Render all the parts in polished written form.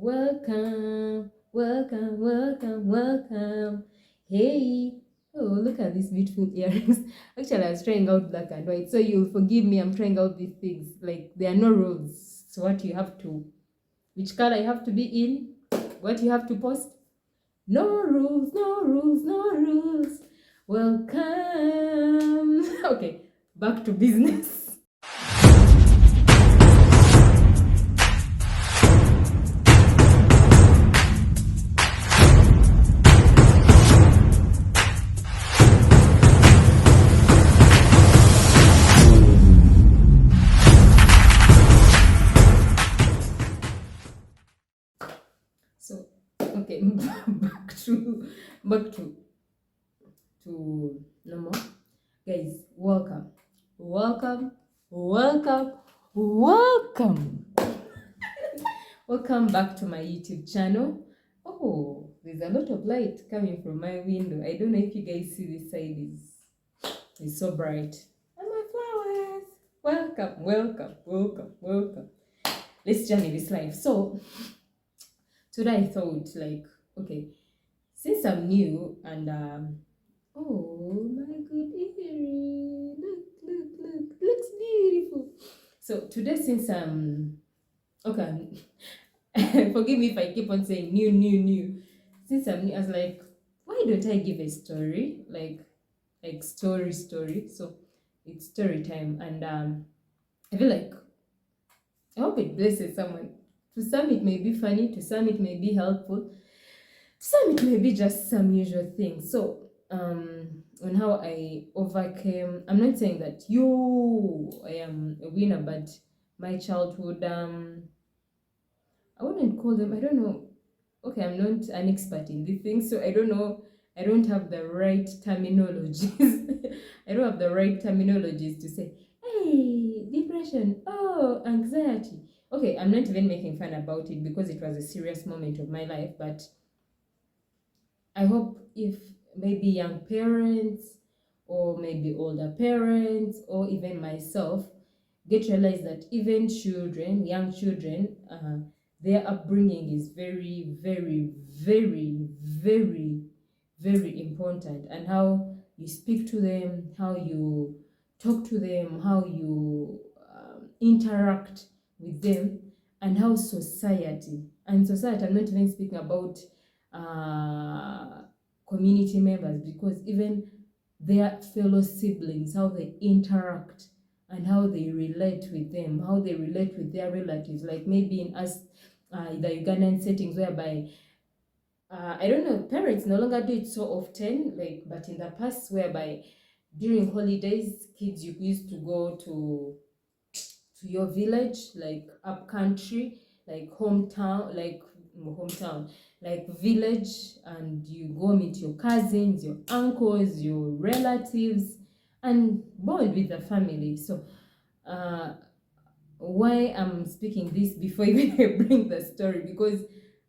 Welcome, welcome, welcome, welcome. Hey, oh, look at these beautiful earrings. Actually, I was trying out black and white, so you'll forgive me. I'm trying out these things. Like, there are no rules. So, what you have to, which color you have to be in, what you have to post. No rules, no rules, no rules. Welcome. Okay, back to business. So, okay, back to normal. Guys, welcome, welcome, welcome, welcome. Welcome back to my YouTube channel. Oh, there's a lot of light coming from my window. I don't know if you guys see this side is so bright. And my flowers. Welcome, welcome, welcome, welcome. Let's journey this life. So today I thought, like, okay, since I'm new and oh my good earring, look, looks beautiful. So today, since okay, forgive me if I keep on saying new. Since I'm new, I was like, why don't I give a story, like story. So it's story time, and I feel like I hope it blesses someone. To some, it may be funny. To some, it may be helpful. Some it may be just some usual things. So on how I overcame. I'm not saying that I am a winner, but my childhood I wouldn't call them, I don't know. Okay, I'm not an expert in these things, so I don't know. I don't have the right terminologies. I don't have the right terminologies to say, hey, depression, oh, anxiety. Okay, I'm not even making fun about it because it was a serious moment of my life, but I hope if maybe young parents or maybe older parents or even myself get realized that even children, young children, their upbringing is very, very, very, very, very important, and how you speak to them, how you talk to them, how you interact with them, and how society, I'm not even speaking about uh, community members, because even their fellow siblings, how they interact and how they relate with them, how they relate with their relatives, like maybe in us, the Ugandan settings whereby I don't know, parents no longer do it so often, like, but in the past, whereby during holidays, kids you used to go to your village, like up country, like hometown, like village, and you go meet your cousins, your uncles, your relatives, and bond with the family. So uh why I'm speaking this before even I bring the story, because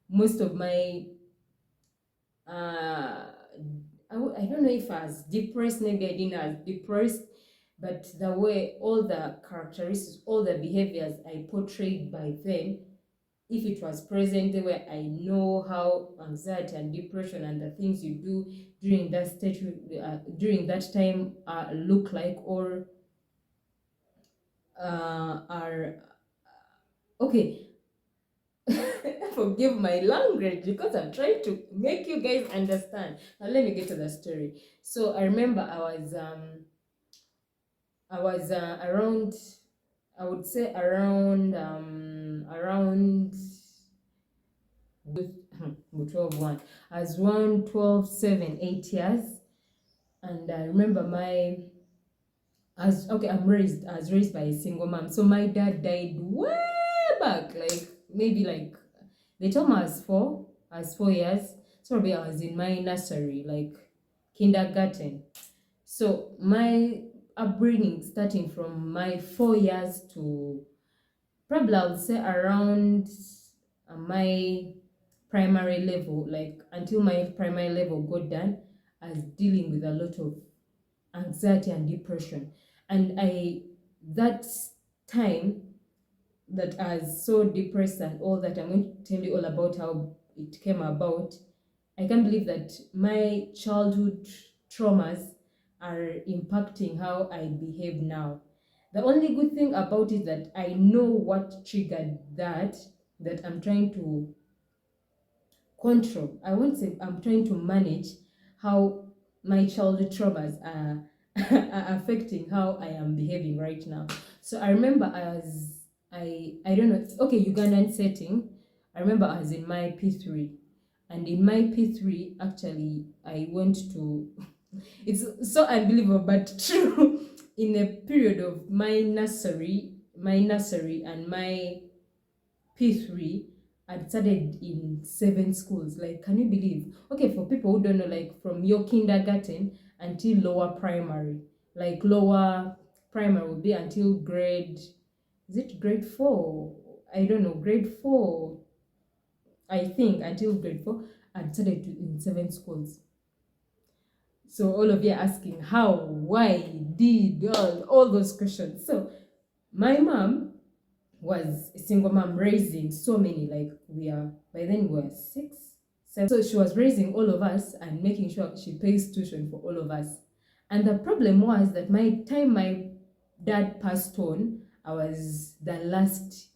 most of my I don't know if I was depressed, maybe I didn't as depressed, but the way all the characteristics, all the behaviors I portrayed by then, if it was present, the way I know how anxiety and depression and the things you do during that stage, during that time, look like, or are okay. Forgive my language because I'm trying to make you guys understand. Now let me get to the story. So I remember I was around, I would say around 12 1. I was around 12 7 8 years, and I remember I was raised by a single mom. So my dad died way back, like maybe like they told me I was 4 years. So probably I was in my nursery, like kindergarten. So my upbringing, starting from my 4 years to probably I would say around my primary level, like until my primary level got done, I was dealing with a lot of anxiety and depression. And that time, that I was so depressed and all that. I'm going to tell you all about how it came about. I can't believe that my childhood traumas are impacting how I behave now. The only good thing about it that I know what triggered that I'm trying to control. I won't say I'm trying to manage how my childhood traumas are, are affecting how I am behaving right now. So I remember I don't know, okay, Ugandan setting. I remember I was in my P3, and in my P3 actually I went to it's so unbelievable but true. In a period of my nursery and my P3, I'd started in 7 schools. Like, can you believe? Okay, for people who don't know, like from your kindergarten until lower primary, like lower primary will be until grade, is it grade 4? I don't know, grade 4, I think until grade 4, I'd started in 7 schools. So all of you are asking how, why, did, all those questions. So my mom was a single mom raising so many, like we are, by then we were 6, 7. So she was raising all of us and making sure she pays tuition for all of us. And the problem was that my dad passed on, I was the last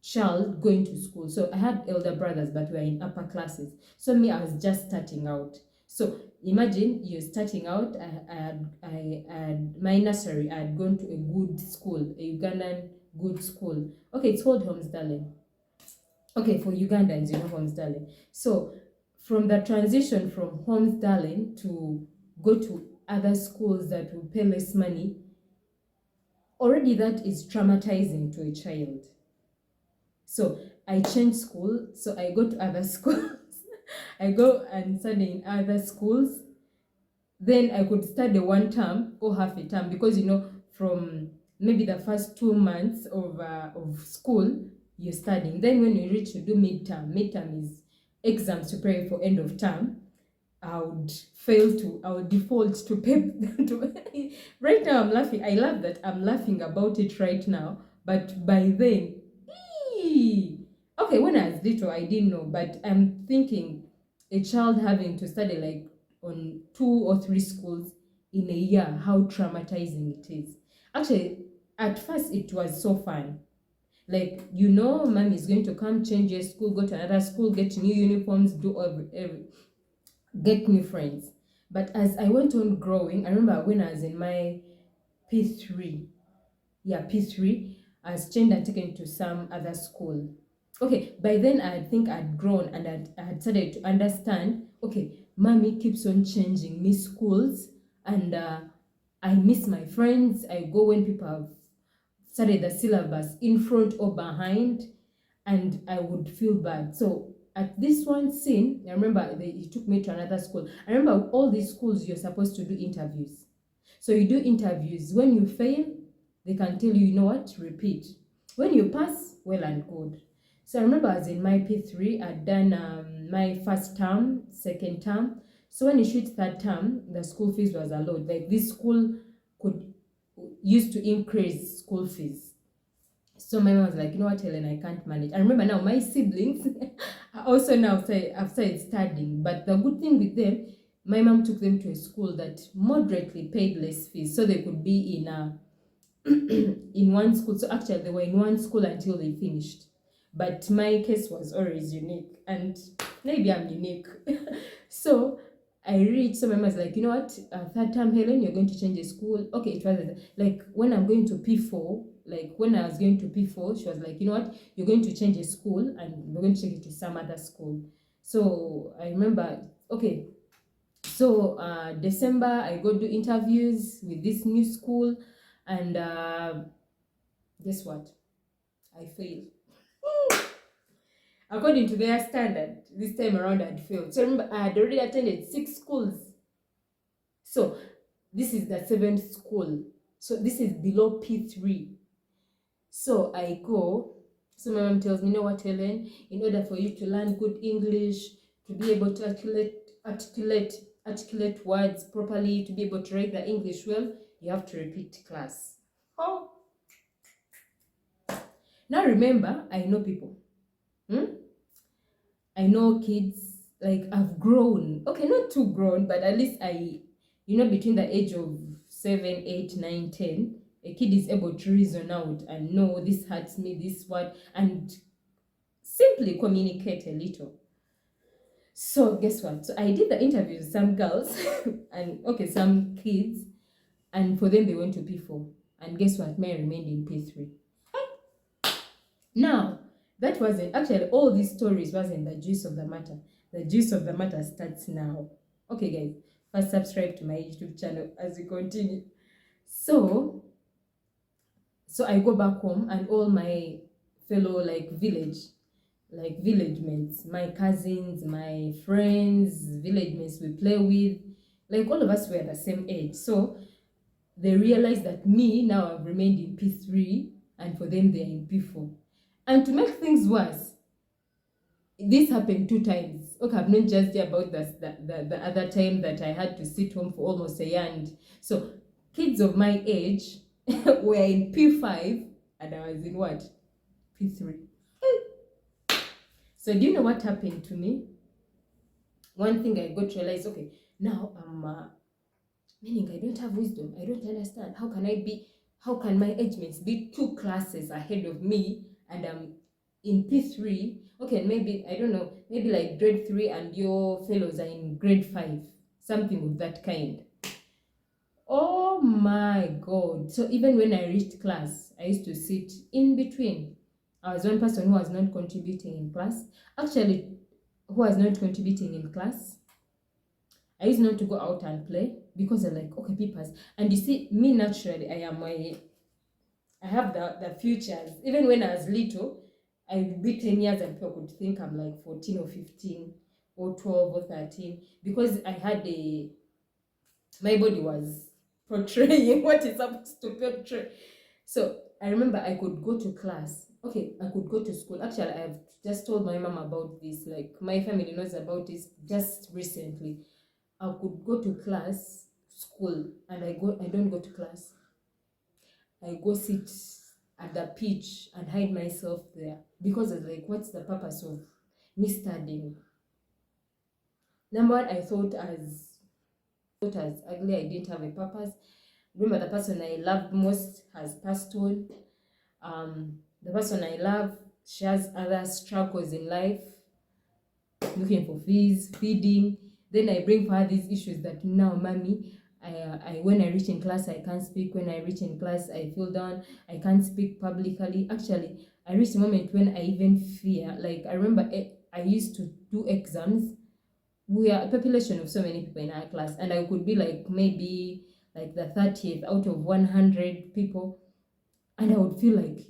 child going to school. So I had elder brothers, but we were in upper classes. So me, I was just starting out. So imagine you're starting out. I had my nursery. I had gone to a good school, a Ugandan good school. Okay, it's called Homes Darling. Okay, for Ugandans, you know Homes Darling. So from the transition from Homes Darling to go to other schools that will pay less money, already that is traumatizing to a child. So I changed school, so I go to other schools. I go and study in other schools. Then I could study 1 term or half a term because from maybe the first 2 months of school you're studying. Then when you reach to do midterm is exams to prepare for end of term. I would default to pay. Right now I'm laughing. I love that I'm laughing about it right now. But by then, okay, when I was little, I didn't know, but I'm thinking a child having to study like on 2 or 3 schools in a year, how traumatizing it is. Actually, at first it was so fun. Like, mom is going to come change your school, go to another school, get new uniforms, do every get new friends. But as I went on growing, I remember when I was in my P3, P3, I was changed and taken to some other school. Okay, by then I think I'd grown and I had started to understand, okay, mommy keeps on changing me schools, and I miss my friends. I go when people have studied the syllabus in front or behind, and I would feel bad. So at this one scene, I remember he took me to another school. I remember all these schools you're supposed to do interviews. So you do interviews. When you fail, they can tell you, you know what, repeat. When you pass, well and good. So I remember I was in my P3, I'd done my first term, second term. So when you shoot third term, the school fees was allowed. Like this school could used to increase school fees. So my mom was like, you know what, Helen, I can't manage. I remember now my siblings also now say I've started studying. But the good thing with them, my mom took them to a school that moderately paid less fees, so they could be in a in one school. So actually they were in one school until they finished. But my case was always unique, and maybe I'm unique. So I read, so my mom was like, you know what, third time, Helen, you're going to change the school. Okay, it was like when I'm going to P4, like when I was going to P4, she was like, you know what, you're going to change the school and we're going to take it to some other school. So I remember, okay, so December, I go do interviews with this new school, and guess what? I failed. According to their standard, this time around I'd failed. So remember, I had already attended 6 schools. So this is the 7th school. So this is below P3. So I go. So my mom tells me, you know what, Helen, in order for you to learn good English, to be able to articulate words properly, to be able to write the English well, you have to repeat class. Oh. Now remember, I know people. Hmm? I know kids, like I've grown. Okay, not too grown, but at least between the age of 7, 8, 9, 10, a kid is able to reason out and know this hurts me, this what, and simply communicate a little. So guess what? So I did the interview with some girls and okay, some kids, and for them they went to P4. And guess what? Mine remained in P3. Now, that wasn't actually all these stories wasn't the gist of the matter. The gist of the matter starts now. Okay, guys, first subscribe to my YouTube channel as we continue. So I go back home and all my fellow village mates, my cousins, my friends, village mates we play with, like all of us were the same age. So they realized that me now I've remained in P3 and for them they're in P4. And to make things worse, this happened 2 times. Okay, I've not just about the other time that I had to sit home for almost a year. And so kids of my age were in P5 and I was in what? P3. So do you know what happened to me? One thing I got to realize, okay, now I'm meaning I don't have wisdom. I don't understand. How can my age mates be 2 classes ahead of me and I'm in P3? Okay, maybe, I don't know, maybe like grade 3 and your fellows are in grade 5. Something of that kind. Oh my God. So even when I reached class, I used to sit in between. I was one person who was not contributing in class. Actually, who was not contributing in class. I used not to go out and play because they're like, okay, papers. And you see, me naturally, I have the futures. Even when I was little, I would be 10 years and people could think I'm like 14 or 15 or 12 or 13 because my body was portraying what it's supposed to portray. So I remember I could go to class. Okay, I could go to school. Actually, I've just told my mom about this. Like, my family knows about this just recently. I could go to school, and I don't go to class. I go sit at the pitch and hide myself there because I was like, what's the purpose of me studying? Number one, I thought as ugly, I didn't have a purpose. Remember, the person I loved most has passed on. The person I love, she has other struggles in life, looking for fees, feeding. Then I bring for her these issues that now, mommy, I when I reach in class, I can't speak. When I reach in class, I feel down. I can't speak publicly. Actually, I reached a moment when I even fear. Like, I remember I used to do exams. We are a population of so many people in our class, and I could be like maybe like the 30th out of 100 people, and I would feel like,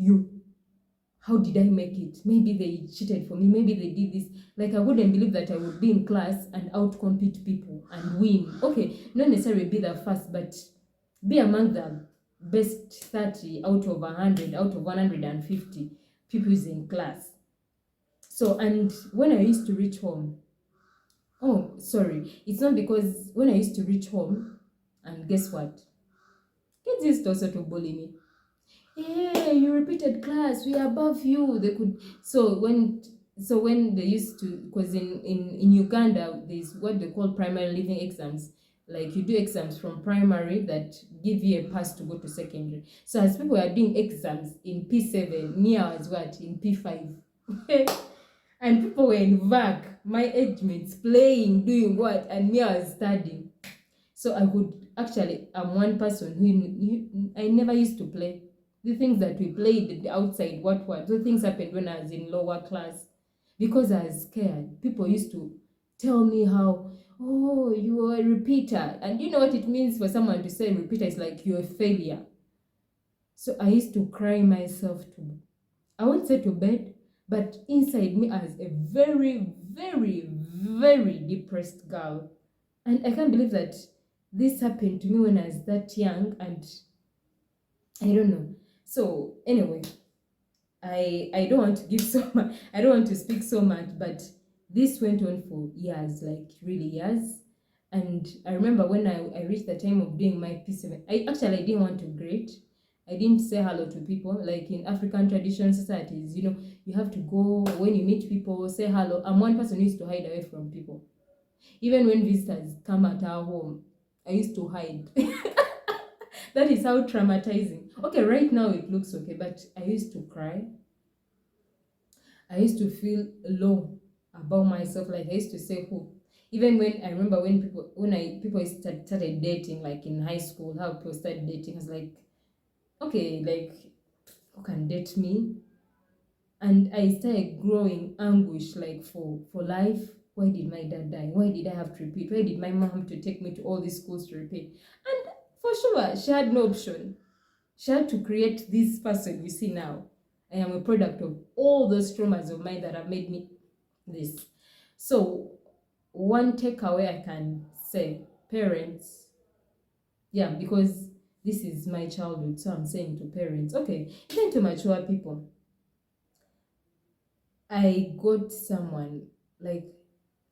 how did I make it? Maybe they cheated for me. Maybe they did this. Like, I wouldn't believe that I would be in class and outcompete people and win. Okay, not necessarily be the first, but be among the best 30 out of 100, out of 150 people is in class. So, and when I used to reach home, oh, sorry, it's not because when I used to reach home, and guess what? Kids used also to bully me. Yeah, you repeated class, we are above you. They could when they used to, because in Uganda there's what they call primary leaving exams. Like, you do exams from primary that give you a pass to go to secondary. So as people are doing exams in P7, me I was what in P5. And people were in VAC, my age mates playing, doing what, and me I was studying. So I could actually, I'm one person who I never used to play. The things that we played outside, those things happened when I was in lower class. Because I was scared. People used to tell me how, oh, you are a repeater. And you know what it means for someone to say repeater? It's like you're a failure. So I used to cry myself I won't say to bed, but inside me I was a very, very, very depressed girl. And I can't believe that this happened to me when I was that young, and I don't know. So anyway, I don't want to give so much, I don't want to speak so much, but this went on for years, like really years. And I remember when I reached the time of doing my P7, I didn't want to grade. I didn't say hello to people. Like in African traditional societies, you have to go when you meet people, say hello. I'm one person who used to hide away from people. Even when visitors come at our home, I used to hide. That is how traumatizing. Okay, right now it looks okay, but I used to cry. I used to feel low about myself. Like I used to say, "Who?" Even when I remember when people started dating, like in high school, how people started dating, I was like, okay, like who can date me? And I started growing anguish, like for life. Why did my dad die? Why did I have to repeat? Why did my mom have to take me to all these schools to repeat? And for sure, she had no option. She had to create this person you see now. I am a product of all those traumas of mine that have made me this. So, one takeaway I can say, parents, yeah, because this is my childhood, so I'm saying to parents, okay, even to mature people, I got someone, like,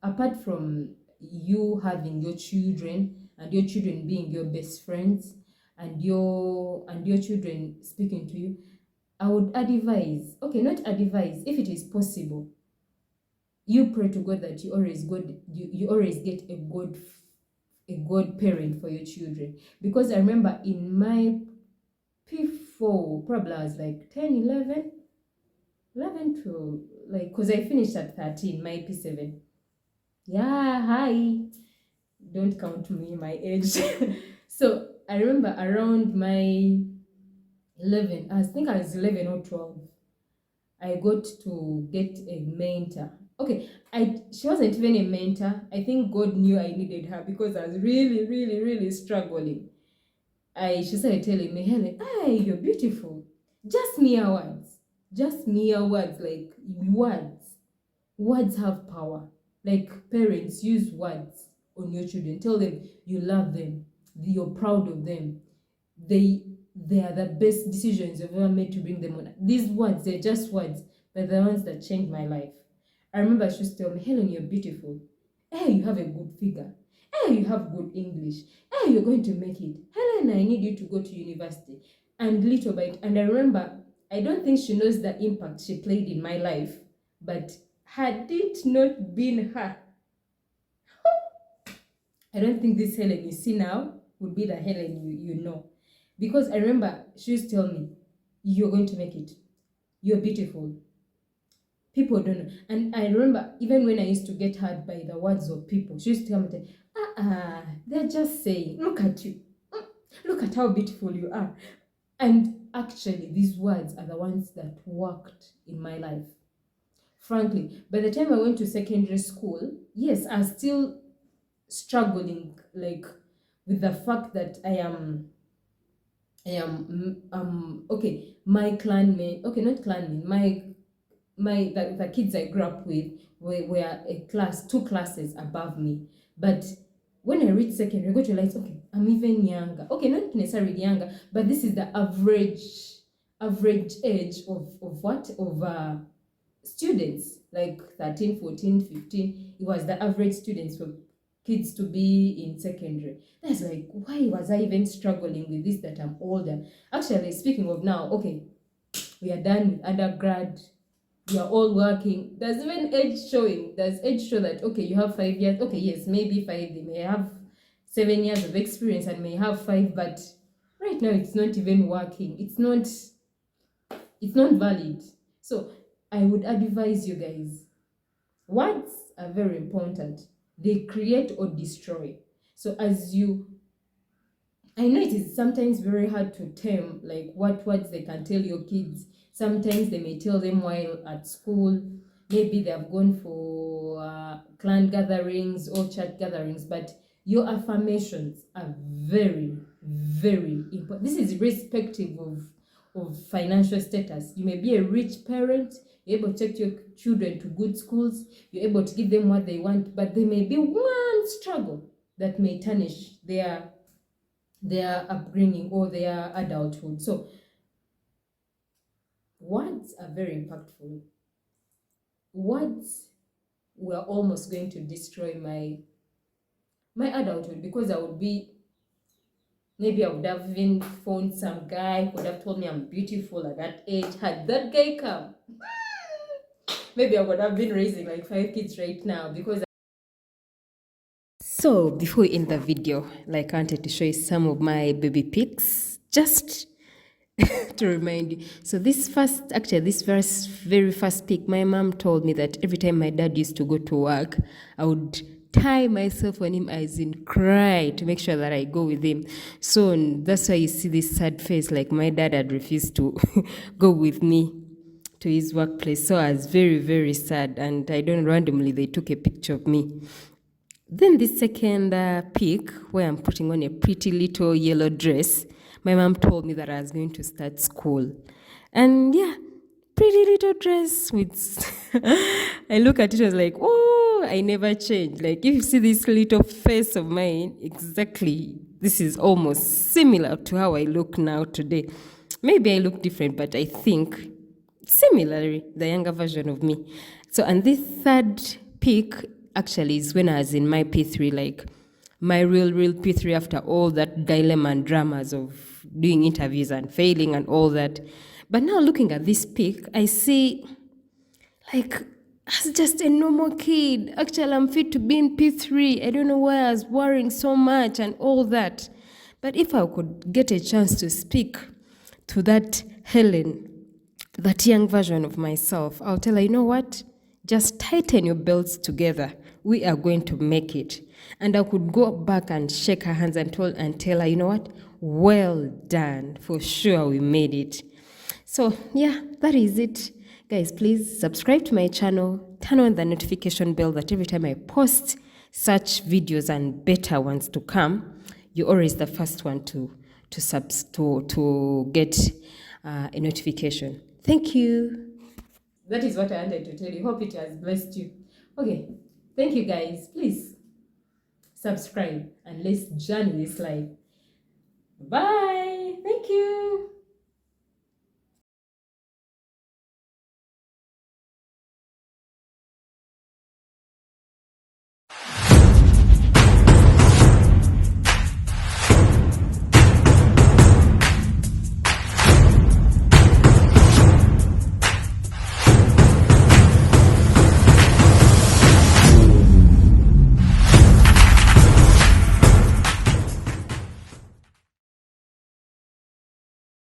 apart from you having your children and your children being your best friends and your children speaking to you, I would advise, okay, not advise, if it is possible, you pray to God that you always get a good parent for your children. Because I remember in my P4, probably I was like 10, 11 to, like, because I finished at 13, my P7. Yeah, hi. Don't count me my age. So I remember around my 11, I think I was 11 or 12, I got to get a mentor. Okay, she wasn't even a mentor. I think God knew I needed her because I was really, really, really struggling. She started telling me, Helen, hey, you're beautiful. Just mere words. Just mere words, like words. Words have power. Like parents, use words on your children. Tell them you love them, you're proud of them. They they are the best decisions you've ever made to bring them on. These words, they're just words, but they're the ones that changed my life. I remember she used to tell me, Helen, you're beautiful. Hey, you have a good figure. Hey, you have good English. Hey, you're going to make it. Helen, I need you to go to university. And little by little, and I remember, I don't think she knows the impact she played in my life, but had it not been her, I don't think this Helen you see now would be the Helen you know. Because I remember she used to tell me, you're going to make it. You're beautiful. People don't know. And I remember even when I used to get hurt by the words of people, she used to tell me, they're just saying, look at you. Look at how beautiful you are. And actually, these words are the ones that worked in my life. Frankly, by the time I went to secondary school, yes, I was still struggling, like, with the fact that okay, my clanmate, okay, not clanmate, the kids I grew up with were two classes above me. But when I reached secondary, I got to realize, okay, I'm even younger. Okay, not necessarily younger, but this is the average age of what? Of students, like 13, 14, 15. It was the average students for kids to be in secondary. That's like, why was I even struggling with this that I'm older? Actually, speaking of now, okay, we are done with undergrad, we are all working. There's even age showing. There's age show that, okay, you have 5 years. Okay, yes, maybe 5. They may have 7 years of experience and may have 5, but right now it's not even working. It's not valid. So I would advise you guys, words are very important. They create or destroy. So I know it is sometimes very hard to tame, like, what words they can tell your kids. Sometimes they may tell them while at school. Maybe they have gone for clan gatherings or church gatherings, but your affirmations are very, very important. This is irrespective of financial status. You may be a rich parent, you're able to take your children to good schools, you're able to give them what they want, but there may be one struggle that may tarnish their upbringing or their adulthood. So words are very impactful. Words were almost going to destroy my adulthood, because I would be Maybe I would have even found some guy who would have told me I'm beautiful at that age. Had that guy come, maybe I would have been raising like 5 kids right now. Because so before we end the video, like I wanted to show you some of my baby pics, just to remind you. So this very first pic, my mom told me that every time my dad used to go to work, I would tie myself on him, as in cry, to make sure that I go with him. So that's why you see this sad face, like my dad had refused to go with me to his workplace. So I was very, very sad, and I don't randomly they took a picture of me. Then the second pic, where I'm putting on a pretty little yellow dress, my mom told me that I was going to start school. And yeah, pretty little dress with I look at it, I was like, oh, I never changed. Like, if you see this little face of mine, exactly, this is almost similar to how I look now today. Maybe I look different, but I think similarly, the younger version of me. So, and this third pic actually is when I was in my P3, like my real P3, after all that dilemma and dramas of doing interviews and failing and all that. But now looking at this pic, I see like as just a normal kid. Actually, I'm fit to be in P3. I don't know why I was worrying so much and all that. But if I could get a chance to speak to that Helen, that young version of myself, I'll tell her, you know what? Just tighten your belts together. We are going to make it. And I could go back and shake her hands and tell her, you know what? Well done. For sure, we made it. So, yeah, that is it. Guys, please subscribe to my channel. Turn on the notification bell that every time I post such videos and better ones to come, you're always the first one to get a notification. Thank you. That is what I wanted to tell you. Hope it has blessed you. Okay. Thank you, guys. Please subscribe and let's journey this life. Bye. Thank you.